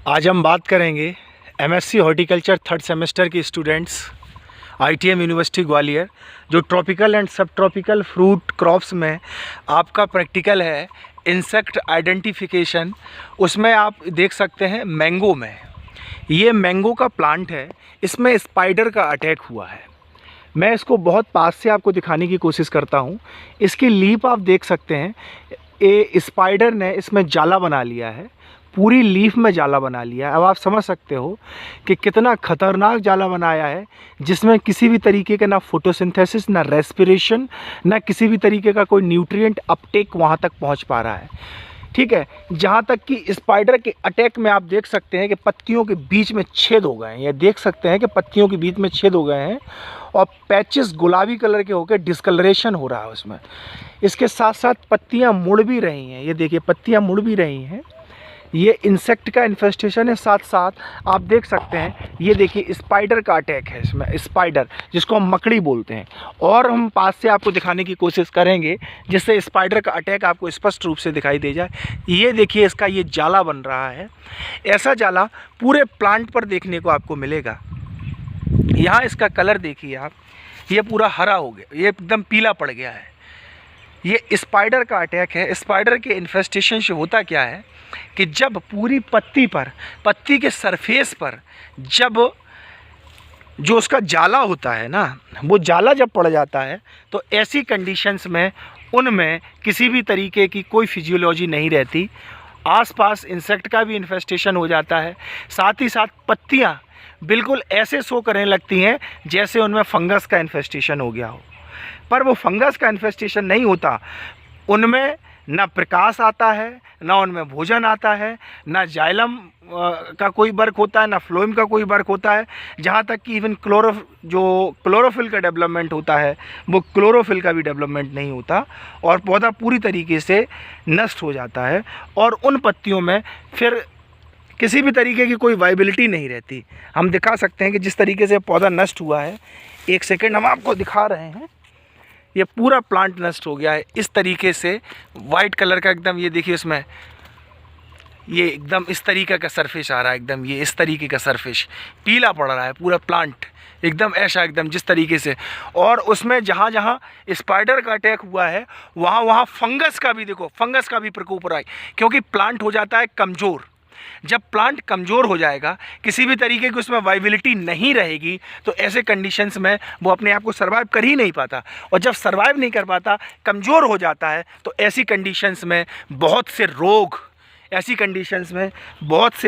आज हम बात करेंगे एमएससी हॉर्टिकल्चर थर्ड सेमेस्टर के स्टूडेंट्स आईटीएम यूनिवर्सिटी ग्वालियर जो ट्रॉपिकल एंड सब ट्रॉपिकल फ्रूट क्रॉप्स में आपका प्रैक्टिकल है इंसेक्ट आइडेंटिफिकेशन। उसमें आप देख सकते हैं मैंगो में ये मैंगो का प्लांट है, इसमें स्पाइडर का अटैक हुआ है। मैं इसको बहुत पास से आपको दिखाने की कोशिश करता हूँ। इसकी लीफ आप देख सकते हैं, ये स्पाइडर ने इसमें जाला बना लिया है, पूरी लीफ में जाला बना लिया है। अब आप समझ सकते हो कि कितना खतरनाक जाला बनाया है, जिसमें किसी भी तरीके का ना फोटोसिंथेसिस, ना रेस्पिरेशन, ना किसी भी तरीके का कोई न्यूट्रिएंट अपटेक वहाँ तक पहुँच पा रहा है। ठीक है, जहाँ तक कि स्पाइडर के अटैक में आप देख सकते हैं कि पत्तियों के बीच में छेद हो गए हैं। ये देख सकते हैं कि पत्तियों के बीच में छेद हो गए हैं और पैचेस गुलाबी कलर के होकर डिस्कलरेशन हो रहा है उसमें। इसके साथ साथ पत्तियाँ मुड़ भी रही हैं, ये देखिए पत्तियाँ मुड़ भी रही हैं। ये इंसेक्ट का इन्फेस्टेशन है। साथ साथ आप देख सकते हैं, ये देखिए स्पाइडर का अटैक है इसमें, स्पाइडर जिसको हम मकड़ी बोलते हैं। और हम पास से आपको दिखाने की कोशिश करेंगे जिससे स्पाइडर का अटैक आपको स्पष्ट रूप से दिखाई दे जाए। ये देखिए इसका ये जाला बन रहा है। ऐसा जाला पूरे प्लांट पर देखने को आपको मिलेगा। यहाँ इसका कलर देखिए आप, ये पूरा हरा हो गया, ये एकदम पीला पड़ गया है। ये स्पाइडर का अटैक है। स्पाइडर के इन्फेस्टेशन से होता क्या है कि जब पूरी पत्ती पर, पत्ती के सरफेस पर जब जो उसका जाला होता है ना, वो जाला जब पड़ जाता है तो ऐसी कंडीशंस में उनमें किसी भी तरीके की कोई फिजियोलॉजी नहीं रहती। आसपास इंसेक्ट का भी इन्फेस्टेशन हो जाता है। साथ ही साथ पत्तियाँ बिल्कुल ऐसे शो करने लगती हैं जैसे उनमें फंगस का इन्फेस्टेशन हो गया हो, पर वो फंगस का इन्फेस्टेशन नहीं होता। उनमें ना प्रकाश आता है, ना उनमें भोजन आता है, ना जाइलम का कोई वर्क होता है, ना फ्लोएम का कोई वर्क होता है। जहाँ तक कि इवन क्लोरोफिल का डेवलपमेंट होता है, वो क्लोरोफिल का भी डेवलपमेंट नहीं होता और पौधा पूरी तरीके से नष्ट हो जाता है। और उन पत्तियों में फिर किसी भी तरीके की कोई वाइबिलिटी नहीं रहती। हम दिखा सकते हैं कि जिस तरीके से पौधा नष्ट हुआ है, एक सेकेंड हम आपको दिखा रहे हैं, ये पूरा प्लांट नष्ट हो गया है। इस तरीके से वाइट कलर का एकदम, ये देखिए इसमें ये एकदम इस तरीके का सरफेस आ रहा है, एकदम ये इस तरीके का सरफेस पीला पड़ रहा है पूरा प्लांट, एकदम ऐसा एकदम जिस तरीके से। और उसमें जहाँ जहाँ स्पाइडर का अटैक हुआ है वहाँ वहाँ फंगस का भी, देखो फंगस का भी प्रकोप हो रहा है, क्योंकि प्लांट हो जाता है कमज़ोर। जब प्लांट कमज़ोर हो जाएगा, किसी भी तरीके की उसमें वाइबिलिटी नहीं रहेगी, तो ऐसे कंडीशंस में वो अपने आप को सर्वाइव कर ही नहीं पाता। और जब सर्वाइव नहीं कर पाता, कमज़ोर हो जाता है, तो ऐसी कंडीशंस में बहुत से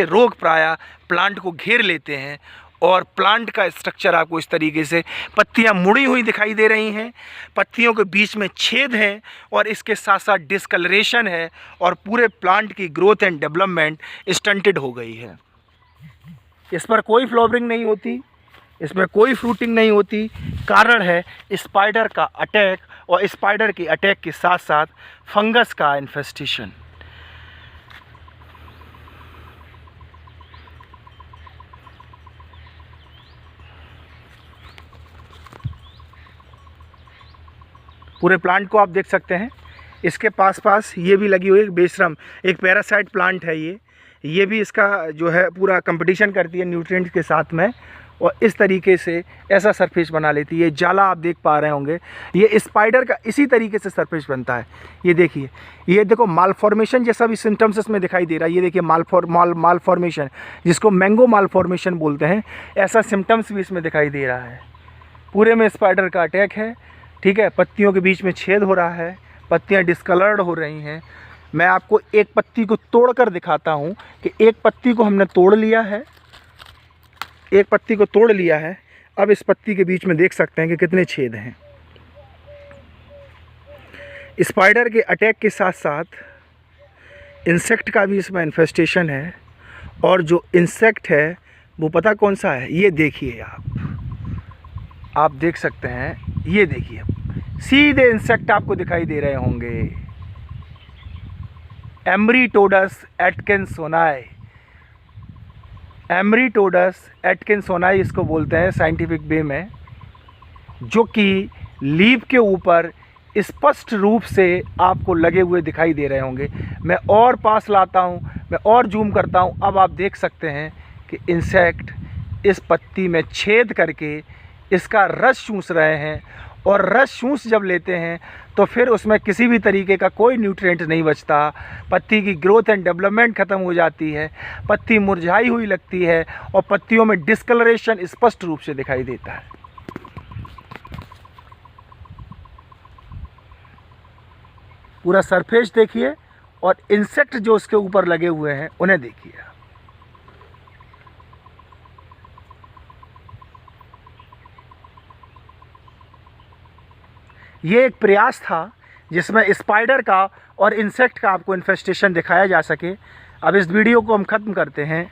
रोग प्रायः प्लांट को घेर लेते हैं। और प्लांट का स्ट्रक्चर आपको इस तरीके से, पत्तियां मुड़ी हुई दिखाई दे रही हैं, पत्तियों के बीच में छेद हैं और इसके साथ साथ डिस्कलरेशन है और पूरे प्लांट की ग्रोथ एंड डेवलपमेंट स्टंटेड हो गई है। इस पर कोई फ्लावरिंग नहीं होती, इसमें कोई फ्रूटिंग नहीं होती। कारण है स्पाइडर का अटैक और स्पाइडर के अटैक के साथ साथ फंगस का इन्फेस्टेशन। पूरे प्लांट को आप देख सकते हैं, इसके पास ये भी लगी हुई है बेशरम, एक पैरासाइट प्लांट है ये भी इसका जो है पूरा कंपटीशन करती है न्यूट्रिएंट्स के साथ में और इस तरीके से ऐसा सरफेस बना लेती है। ये जाला आप देख पा रहे होंगे, ये स्पाइडर का इसी तरीके से सरफेस बनता है। ये देखिए, ये देखो मालफॉर्मेशन जैसा भी सिम्टम्स इसमें दिखाई दे रहा है। ये देखिए मालफॉर्मेशन, जिसको मैंगो मालफॉर्मेशन बोलते हैं, ऐसा सिम्टम्स भी इसमें दिखाई दे रहा है। पूरे में स्पाइडर का अटैक है। ठीक है, पत्तियों के बीच में छेद हो रहा है, पत्तियां डिस्कलर्ड हो रही हैं। मैं आपको एक पत्ती को तोड़कर दिखाता हूं कि एक पत्ती को हमने तोड़ लिया है, एक पत्ती को तोड़ लिया है। अब इस पत्ती के बीच में देख सकते हैं कि कितने छेद हैं। स्पाइडर के अटैक के साथ साथ इंसेक्ट का भी इसमें इन्फेस्टेशन है। और जो इंसेक्ट है वो पता कौन सा है, ये देखिए आप देख सकते हैं, ये देखिए सीधे इंसेक्ट आपको दिखाई दे रहे होंगे, एम्ब्रीटोडस एटकिंसोनाई। एम्ब्रीटोडस एटकिंसोनाई इसको बोलते हैं साइंटिफिक वे में, जो कि लीफ के ऊपर स्पष्ट रूप से आपको लगे हुए दिखाई दे रहे होंगे। मैं और पास लाता हूँ, मैं और जूम करता हूँ। अब आप देख सकते हैं कि इंसेक्ट इस पत्ती में छेद करके इसका रस चूस रहे हैं, और रस चूस जब लेते हैं तो फिर उसमें किसी भी तरीके का कोई न्यूट्रिएंट नहीं बचता। पत्ती की ग्रोथ एंड डेवलपमेंट ख़त्म हो जाती है, पत्ती मुरझाई हुई लगती है और पत्तियों में डिस्कलरेशन स्पष्ट रूप से दिखाई देता है। पूरा सरफेस देखिए और इंसेक्ट जो उसके ऊपर लगे हुए हैं उन्हें देखिए। ये एक प्रयास था जिसमें स्पाइडर का और इंसेक्ट का आपको इन्फेस्टेशन दिखाया जा सके। अब इस वीडियो को हम ख़त्म करते हैं।